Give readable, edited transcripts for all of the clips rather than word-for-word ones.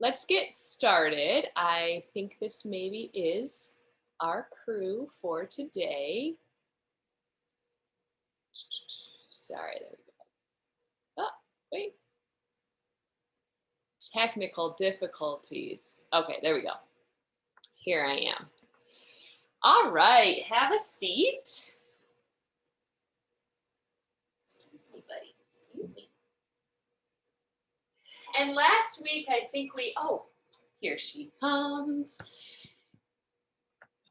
let's get started. I think this maybe is our crew for today. Sorry, there we go. Oh, wait. Technical difficulties. Okay, there we go. Here I am. All right, have a seat. Excuse me, buddy. Excuse me. And last week, I think here she comes.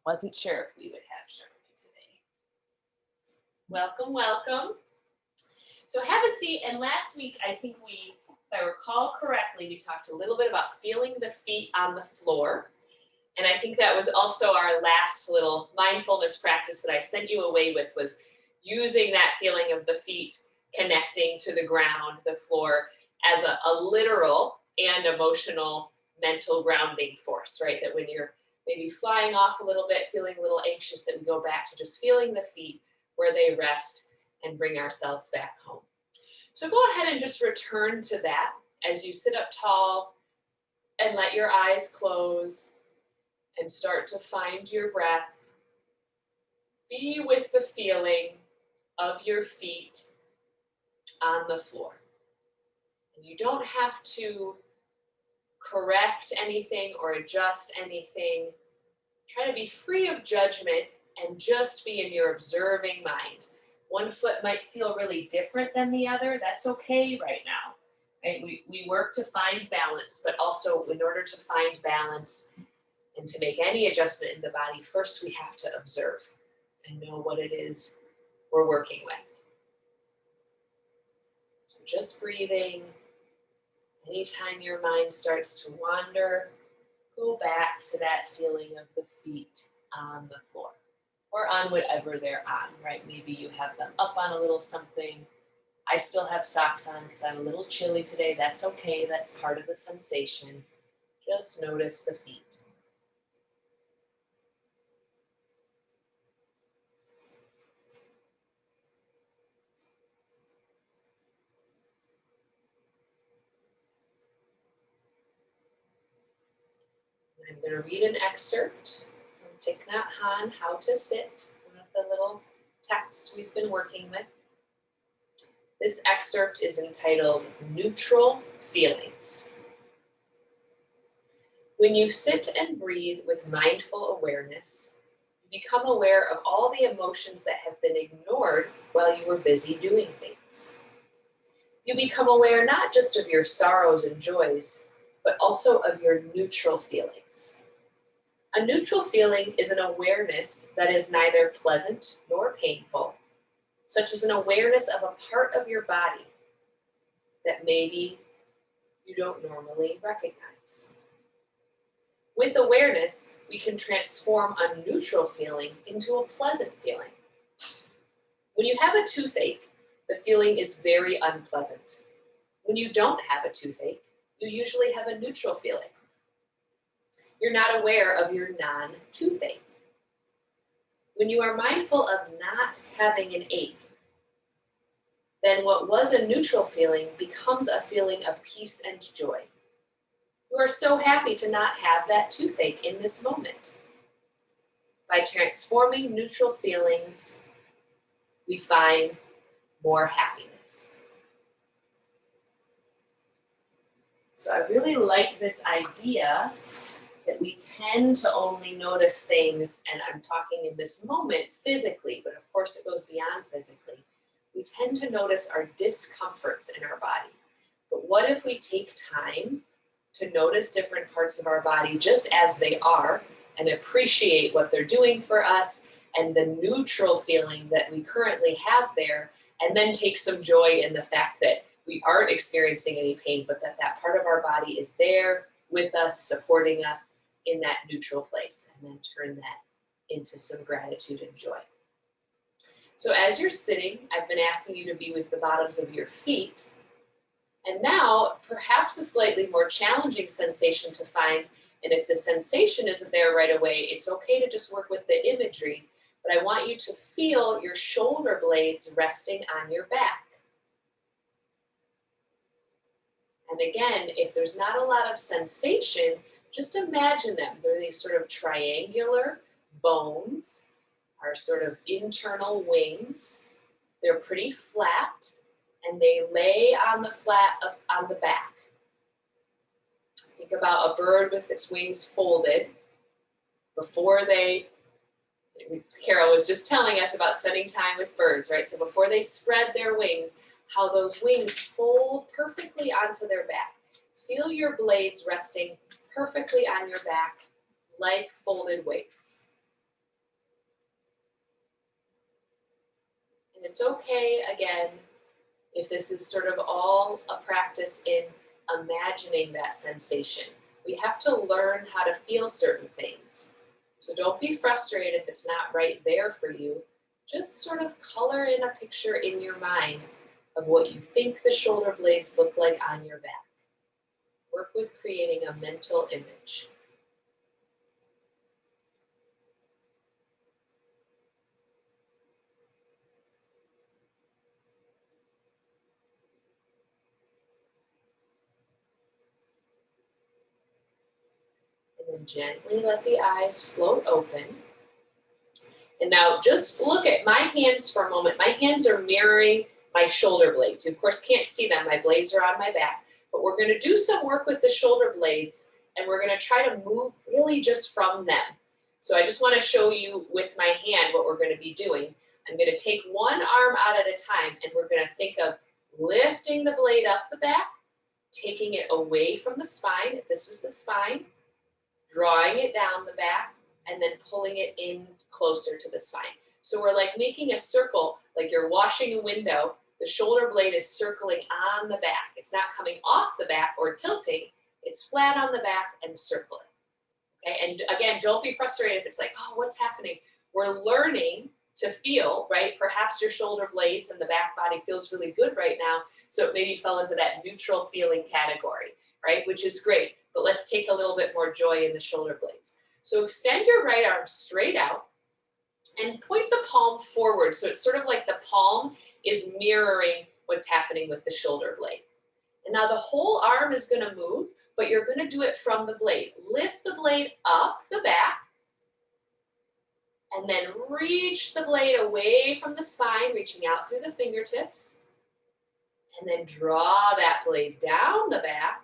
Wasn't sure if we would have Shirley today. Welcome, welcome. So have a seat. And last week, I think if I recall correctly, we talked a little bit about feeling the feet on the floor. And I think that was also our last little mindfulness practice that I sent you away with, was using that feeling of the feet connecting to the ground, the floor, as a literal and emotional mental grounding force, right? That when you're maybe flying off a little bit, feeling a little anxious, that we go back to just feeling the feet where they rest and bring ourselves back home. So go ahead and just return to that as you sit up tall and let your eyes close and start to find your breath. Be with the feeling of your feet on the floor. And you don't have to correct anything or adjust anything. Try to be free of judgment and just be in your observing mind. One foot might feel really different than the other. That's okay right now. Right? We work to find balance, but also in order to find balance and to make any adjustment in the body, first we have to observe and know what it is we're working with. So just breathing. Anytime your mind starts to wander, go back to that feeling of the feet on the floor or on whatever they're on, right? Maybe you have them up on a little something. I still have socks on because I'm a little chilly today. That's okay. That's part of the sensation. Just notice the feet. I'm going to read an excerpt from Thich Nhat Hanh, How to Sit, one of the little texts we've been working with. This excerpt is entitled Neutral Feelings. When you sit and breathe with mindful awareness, you become aware of all the emotions that have been ignored while you were busy doing things. You become aware not just of your sorrows and joys, but also of your neutral feelings. A neutral feeling is an awareness that is neither pleasant nor painful, such as an awareness of a part of your body that maybe you don't normally recognize. With awareness, we can transform a neutral feeling into a pleasant feeling. When you have a toothache, the feeling is very unpleasant. When you don't have a toothache, you usually have a neutral feeling. You're not aware of your non-toothache. When you are mindful of not having an ache, then what was a neutral feeling becomes a feeling of peace and joy. You are so happy to not have that toothache in this moment. By transforming neutral feelings, we find more happiness. So I really like this idea that we tend to only notice things, and I'm talking in this moment physically, but of course it goes beyond physically. We tend to notice our discomforts in our body. But what if we take time to notice different parts of our body just as they are and appreciate what they're doing for us and the neutral feeling that we currently have there, and then take some joy in the fact that we aren't experiencing any pain, but that part of our body is there with us, supporting us in that neutral place, and then turn that into some gratitude and joy. So as you're sitting, I've been asking you to be with the bottoms of your feet. And now, perhaps a slightly more challenging sensation to find, and if the sensation isn't there right away, it's okay to just work with the imagery, but I want you to feel your shoulder blades resting on your back. And again, if there's not a lot of sensation, just imagine them. They're these sort of triangular bones, our sort of internal wings. They're pretty flat, and they lay on the on the back. Think about a bird with its wings folded. Carol was just telling us about spending time with birds, right? So before they spread their wings, how those wings fold perfectly onto their back. Feel your blades resting perfectly on your back like folded wings. And it's okay, again, if this is sort of all a practice in imagining that sensation. We have to learn how to feel certain things. So don't be frustrated if it's not right there for you. Just sort of color in a picture in your mind of what you think the shoulder blades look like on your back. Work with creating a mental image. And then gently let the eyes float open. And now just look at my hands for a moment. My hands are mirroring my shoulder blades. You of course can't see them. My blades are on my back. But we're going to do some work with the shoulder blades, and we're going to try to move really just from them. So I just want to show you with my hand what we're going to be doing. I'm going to take one arm out at a time, and we're going to think of lifting the blade up the back, taking it away from the spine, if this was the spine, drawing it down the back, and then pulling it in closer to the spine. So we're like making a circle, like you're washing a window. The shoulder blade is circling on the back. It's not coming off the back or tilting. It's flat on the back and circling. Okay, and again, don't be frustrated if it's like, oh, what's happening? We're learning to feel, right? Perhaps your shoulder blades and the back body feels really good right now, so it maybe fell into that neutral feeling category, right? Which is great, but let's take a little bit more joy in the shoulder blades. So extend your right arm straight out and point the palm forward. So it's sort of like the palm is mirroring what's happening with the shoulder blade. And now the whole arm is going to move, but you're going to do it from the blade. Lift the blade up the back, and then reach the blade away from the spine, reaching out through the fingertips, and then draw that blade down the back,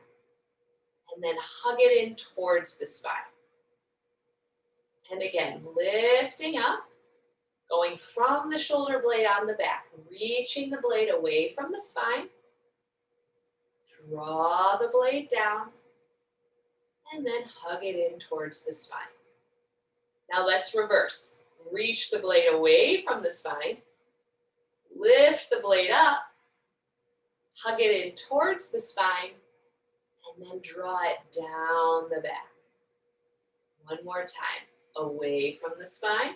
and then hug it in towards the spine. And again, lifting up, going from the shoulder blade on the back, reaching the blade away from the spine, draw the blade down, and then hug it in towards the spine. Now let's reverse. Reach the blade away from the spine, lift the blade up, hug it in towards the spine, and then draw it down the back. One more time. Away from the spine,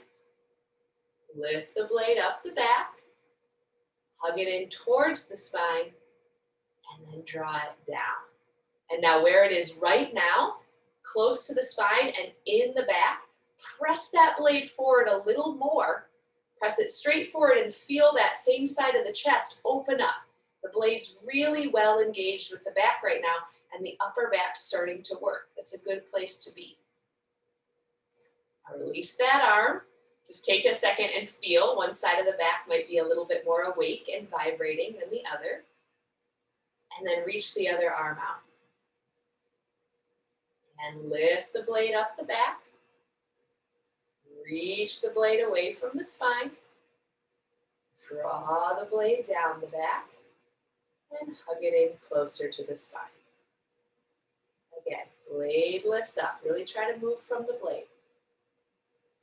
lift the blade up the back, hug it in towards the spine, and then draw it down. And now where it is right now, close to the spine and in the back, press that blade forward a little more. Press it straight forward and feel that same side of the chest open up. The blade's really well engaged with the back right now, and the upper back's starting to work. That's a good place to be. Release that arm. Just take a second and feel. One side of the back might be a little bit more awake and vibrating than the other. And then reach the other arm out. And lift the blade up the back. Reach the blade away from the spine. Draw the blade down the back. And hug it in closer to the spine. Again, blade lifts up. Really try to move from the blade.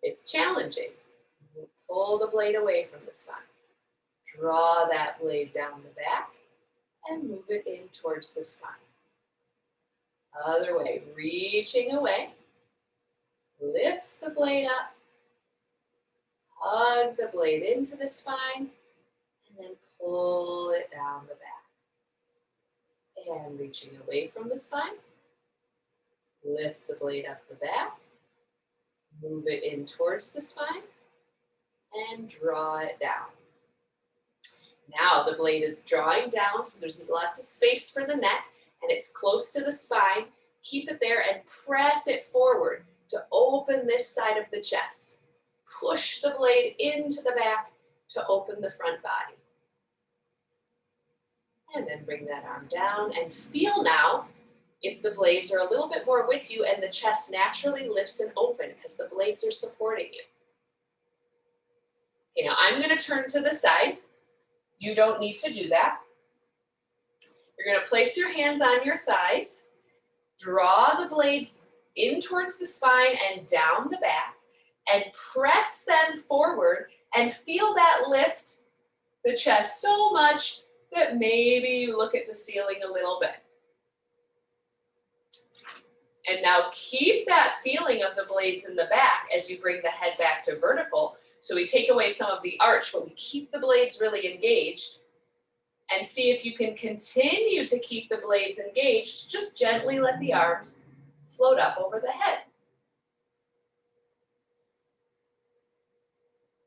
It's challenging. Pull the blade away from the spine. Draw that blade down the back and move it in towards the spine. Other way, reaching away. Lift the blade up. Hug the blade into the spine and then pull it down the back. And reaching away from the spine. Lift the blade up the back. Move it in towards the spine and draw it down. Now the blade is drawing down, so there's lots of space for the neck. and it's close to the spine, keep it there and press it forward to open this side of the chest. Push the blade into the back to open the front body. And then bring that arm down and feel now if the blades are a little bit more with you and the chest naturally lifts and open because the blades are supporting you. Okay, now I'm going to turn to the side. You don't need to do that. You're going to place your hands on your thighs, draw the blades in towards the spine and down the back, and press them forward and feel that lift the chest so much that maybe you look at the ceiling a little bit. And now keep that feeling of the blades in the back as you bring the head back to vertical. So we take away some of the arch, but we keep the blades really engaged. And see if you can continue to keep the blades engaged. Just gently let the arms float up over the head.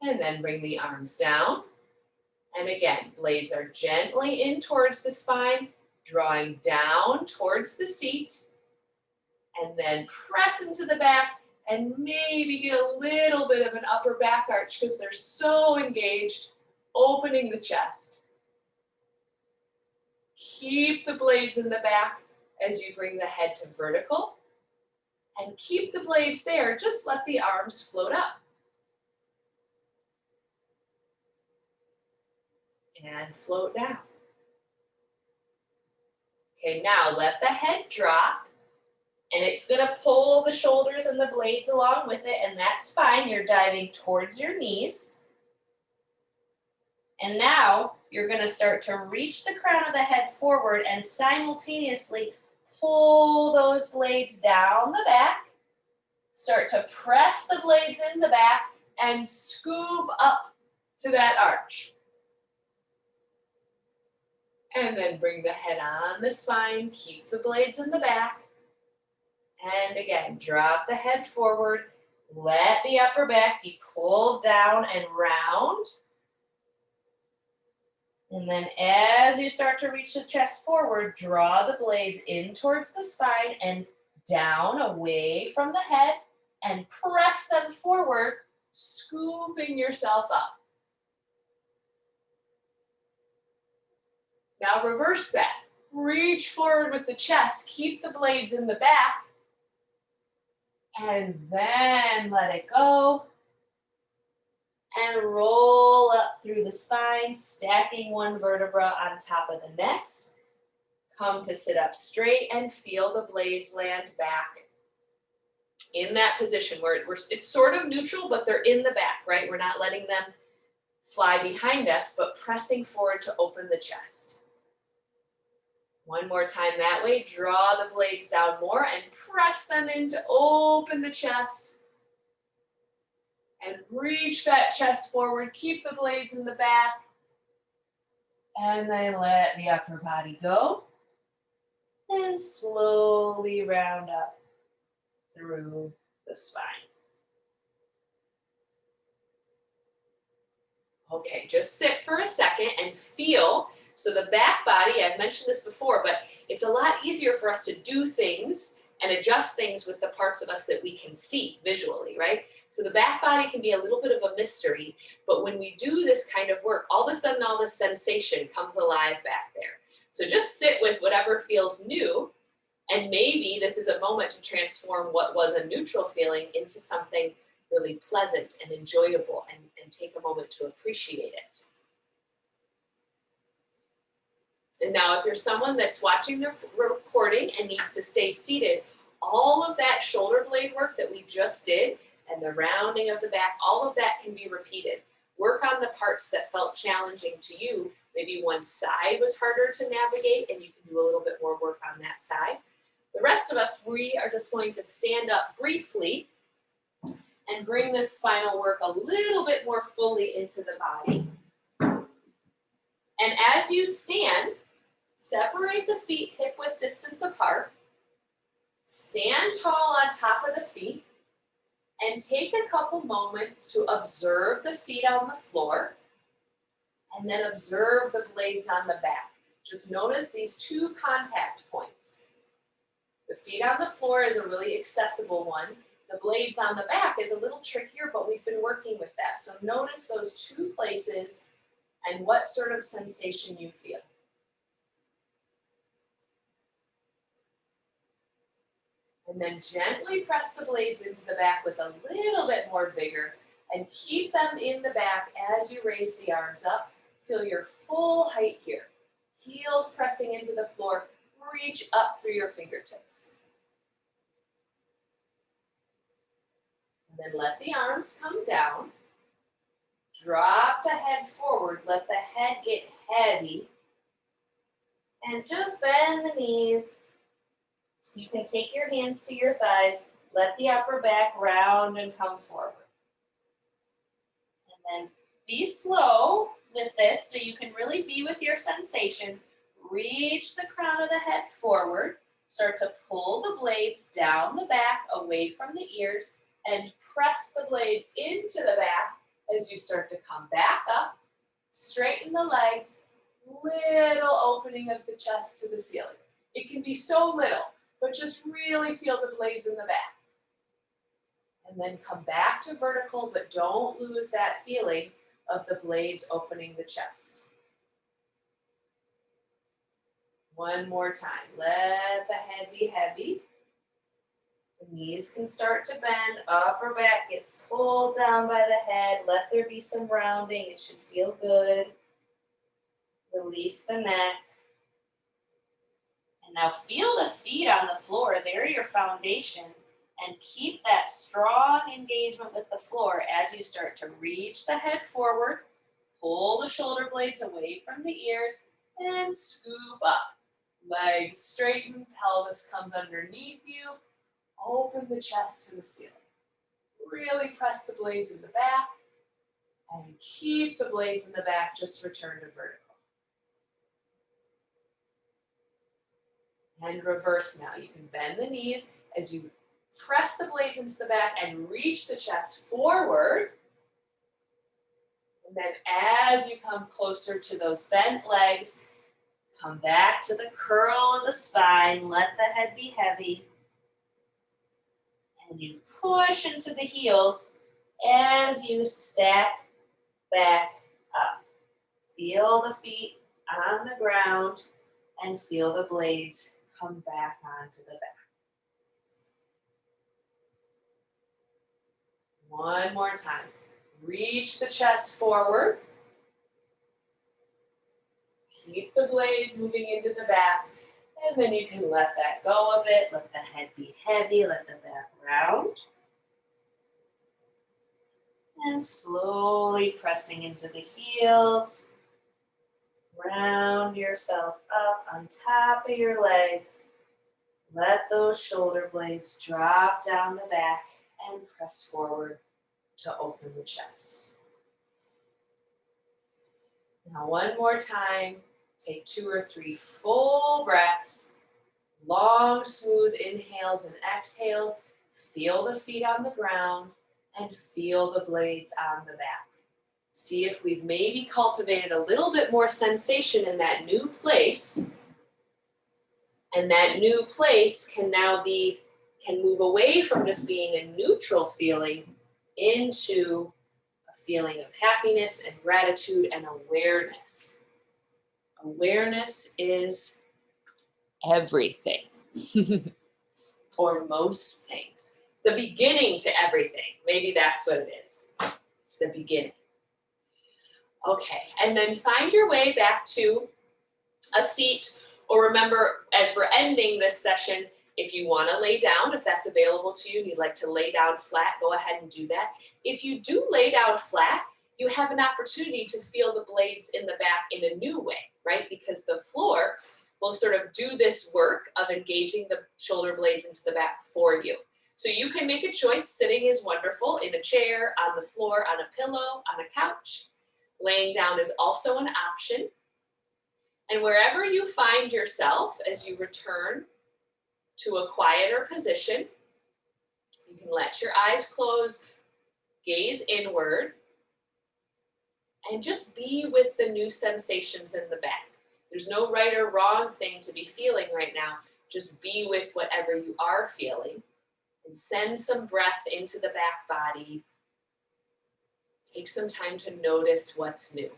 And then bring the arms down. And again, blades are gently in towards the spine, drawing down towards the seat. And then press into the back and maybe get a little bit of an upper back arch because they're so engaged, opening the chest. Keep the blades in the back as you bring the head to vertical. And keep the blades there, just let the arms float up. And float down. Okay, now let the head drop. And it's going to pull the shoulders and the blades along with it. And that's fine. You're diving towards your knees. And now you're going to start to reach the crown of the head forward and simultaneously pull those blades down the back. Start to press the blades in the back and scoop up to that arch. And then bring the head on the spine. Keep the blades in the back. And again, drop the head forward. Let the upper back be pulled down and round. And then as you start to reach the chest forward, draw the blades in towards the spine and down away from the head and press them forward, scooping yourself up. Now reverse that. Reach forward with the chest. Keep the blades in the back. And then let it go. And roll up through the spine, stacking one vertebra on top of the next. Come to sit up straight and feel the blades land back in that position where it's sort of neutral, but they're in the back, right? We're not letting them fly behind us, but pressing forward to open the chest. One more time that way. Draw the blades down more and press them in to open the chest. And reach that chest forward. Keep the blades in the back. And then let the upper body go. And slowly round up through the spine. Okay, just sit for a second and feel. So the back body, I've mentioned this before, but it's a lot easier for us to do things and adjust things with the parts of us that we can see visually, right? So the back body can be a little bit of a mystery, but when we do this kind of work, all of a sudden all this sensation comes alive back there. So just sit with whatever feels new, and maybe this is a moment to transform what was a neutral feeling into something really pleasant and enjoyable, and take a moment to appreciate it. And now if you're someone that's watching the recording and needs to stay seated, all of that shoulder blade work that we just did and the rounding of the back, all of that can be repeated. Work on the parts that felt challenging to you. Maybe one side was harder to navigate and you can do a little bit more work on that side. The rest of us, we are just going to stand up briefly and bring this spinal work a little bit more fully into the body. And as you stand, separate the feet hip-width distance apart. Stand tall on top of the feet. And take a couple moments to observe the feet on the floor. And then observe the blades on the back. Just notice these two contact points. The feet on the floor is a really accessible one. The blades on the back is a little trickier, but we've been working with that. So notice those two places and what sort of sensation you feel. And then gently press the blades into the back with a little bit more vigor and keep them in the back as you raise the arms up. Feel your full height here. Heels pressing into the floor. Reach up through your fingertips. And then let the arms come down. Drop the head forward. Let the head get heavy. And just bend the knees. You can take your hands to your thighs. Let the upper back round and come forward. And then be slow with this so you can really be with your sensation. Reach the crown of the head forward. Start to pull the blades down the back, away from the ears, and press the blades into the back as you start to come back up. Straighten the legs, little opening of the chest to the ceiling. It can be so little, but just really feel the blades in the back. And then come back to vertical, but don't lose that feeling of the blades opening the chest. One more time. Let the head be heavy. The knees can start to bend. Upper back gets pulled down by the head. Let there be some rounding. It should feel good. Release the neck. And now feel the feet on the floor. They're your foundation. And keep that strong engagement with the floor as you start to reach the head forward. Pull the shoulder blades away from the ears and scoop up. Legs straighten, pelvis comes underneath you. Open the chest to the ceiling. Really press the blades in the back and keep the blades in the back, just return to vertical. And reverse now. You can bend the knees as you press the blades into the back and reach the chest forward. And then as you come closer to those bent legs, come back to the curl of the spine. Let the head be heavy. And you push into the heels as you stack back up. Feel the feet on the ground and feel the blades come back onto the back. One more time. Reach the chest forward. Keep the blades moving into the back, and then you can let that go a bit. Let the head be heavy, let the back round. And slowly pressing into the heels. Round yourself up on top of your legs. Let those shoulder blades drop down the back and press forward to open the chest. Now one more time. Take 2 or 3 full breaths, long, smooth inhales and exhales. Feel the feet on the ground and feel the blades on the back. See if we've maybe cultivated a little bit more sensation in that new place. And that new place can now can move away from just being a neutral feeling into a feeling of happiness and gratitude and awareness. Awareness is everything, or most things. The beginning to everything. Maybe that's what it is. It's the beginning. Okay, and then find your way back to a seat, or remember, as we're ending this session, if you want to lay down, if that's available to you, and you'd like to lay down flat, go ahead and do that. If you do lay down flat, you have an opportunity to feel the blades in the back in a new way, right? Because the floor will sort of do this work of engaging the shoulder blades into the back for you. So you can make a choice. Sitting is wonderful, in a chair, on the floor, on a pillow, on a couch. Laying down is also an option. And wherever you find yourself as you return to a quieter position, you can let your eyes close, gaze inward, and just be with the new sensations in the back. There's no right or wrong thing to be feeling right now. Just be with whatever you are feeling and send some breath into the back body. Take some time to notice what's new.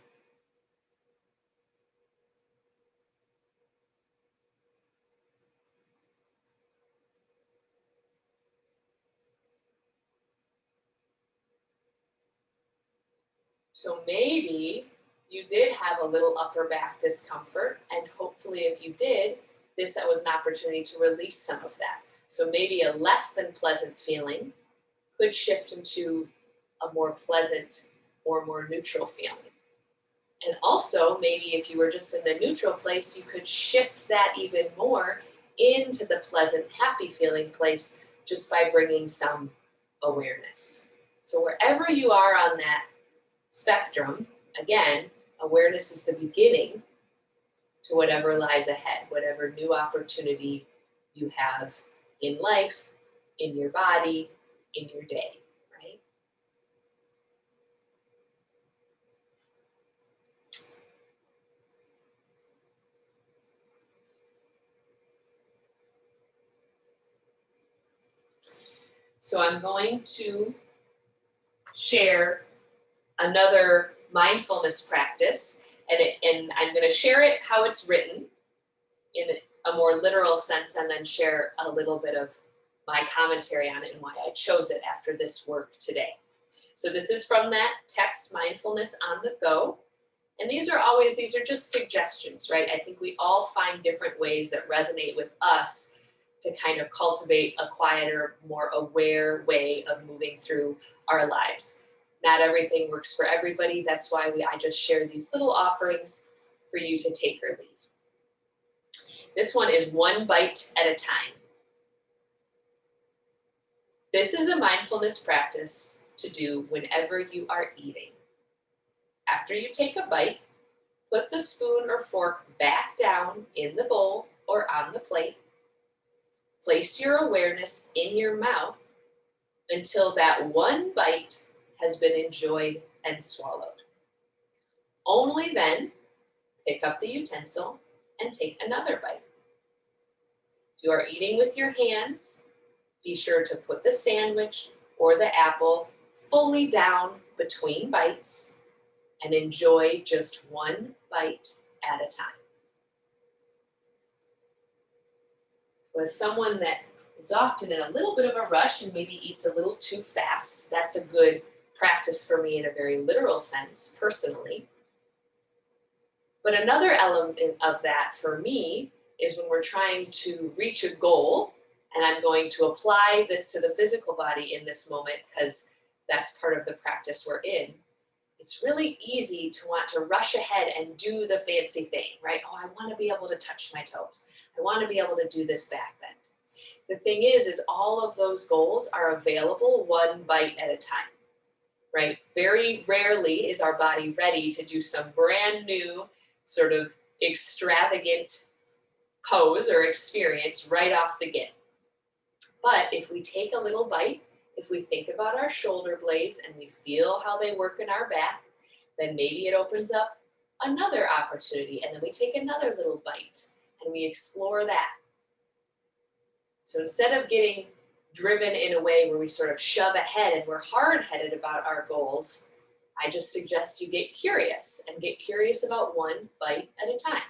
So maybe you did have a little upper back discomfort, and hopefully if you did, this was an opportunity to release some of that. So maybe a less than pleasant feeling could shift into a more pleasant or more neutral feeling. And also, maybe if you were just in the neutral place, you could shift that even more into the pleasant, happy feeling place just by bringing some awareness. So wherever you are on that spectrum, again, awareness is the beginning to whatever lies ahead, whatever new opportunity you have in life, in your body, in your day, right? So I'm going to share another mindfulness practice, and I'm going to share it how it's written in a more literal sense, and then share a little bit of my commentary on it and why I chose it after this work today. So this is from that text, Mindfulness on the Go. And these are just suggestions, right? I think we all find different ways that resonate with us to kind of cultivate a quieter, more aware way of moving through our lives. Not everything works for everybody. That's why I just share these little offerings for you to take or leave. This one is one bite at a time. This is a mindfulness practice to do whenever you are eating. After you take a bite, put the spoon or fork back down in the bowl or on the plate. Place your awareness in your mouth until that one bite has been enjoyed and swallowed. Only then, pick up the utensil and take another bite. If you are eating with your hands, be sure to put the sandwich or the apple fully down between bites and enjoy just one bite at a time. So as someone that is often in a little bit of a rush and maybe eats a little too fast, that's a good practice for me in a very literal sense, personally. But another element of that for me is when we're trying to reach a goal, and I'm going to apply this to the physical body in this moment because that's part of the practice we're in. It's really easy to want to rush ahead and do the fancy thing, right? Oh, I want to be able to touch my toes. I want to be able to do this back bend. The thing is all of those goals are available one bite at a time, right? Very rarely is our body ready to do some brand new sort of extravagant pose or experience right off the get. But if we take a little bite, if we think about our shoulder blades and we feel how they work in our back, then maybe it opens up another opportunity, and then we take another little bite and we explore that. So instead of getting driven in a way where we sort of shove ahead and we're hard-headed about our goals, I just suggest you get curious about one bite at a time.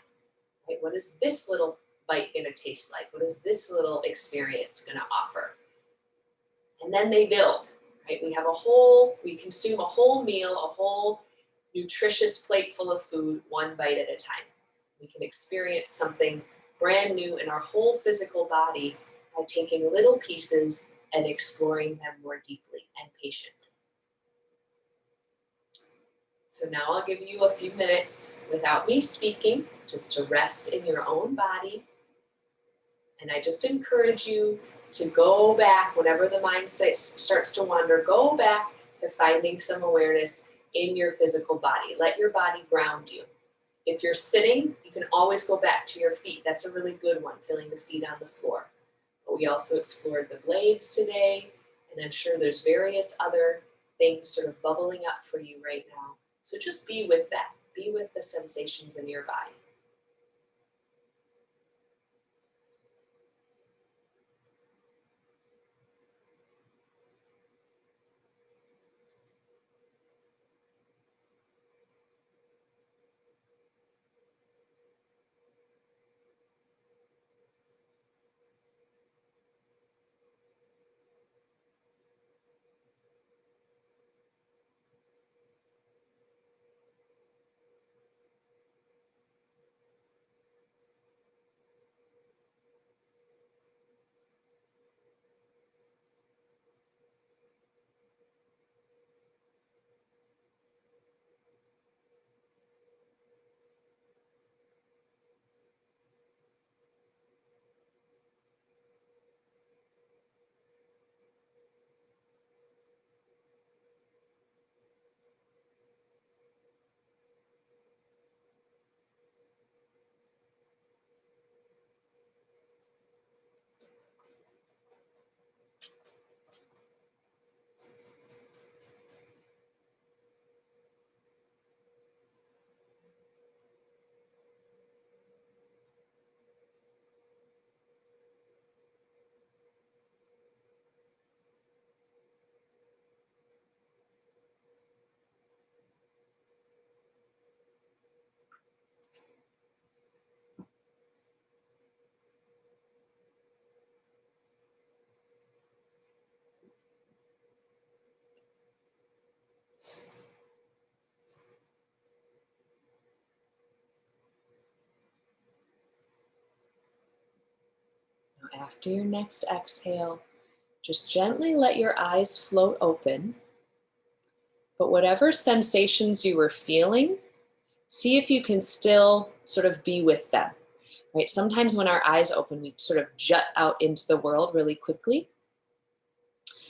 Right? What is this little bite going to taste like? What is this little experience going to offer? And then they build, right? We consume a whole meal, a whole nutritious plate full of food, one bite at a time. We can experience something brand new in our whole physical body by taking little pieces and exploring them more deeply and patiently. So now I'll give you a few minutes without me speaking, just to rest in your own body. And I just encourage you to go back whenever the mind starts to wander, go back to finding some awareness in your physical body. Let your body ground you. If you're sitting, you can always go back to your feet. That's a really good one, feeling the feet on the floor. But we also explored the blades today, and I'm sure there's various other things sort of bubbling up for you right now. So just be with that. Be with the sensations in your body. after your next exhale, just gently let your eyes float open. But whatever sensations you were feeling, see if you can still sort of be with them, right? Sometimes when our eyes open, we sort of jut out into the world really quickly.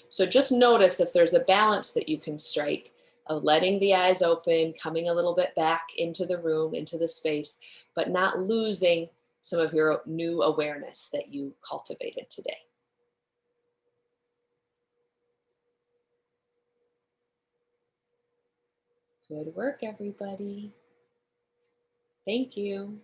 So just notice if there's a balance that you can strike of letting the eyes open, coming a little bit back into the room, into the space, but not losing some of your new awareness that you cultivated today. Good work, everybody. Thank you.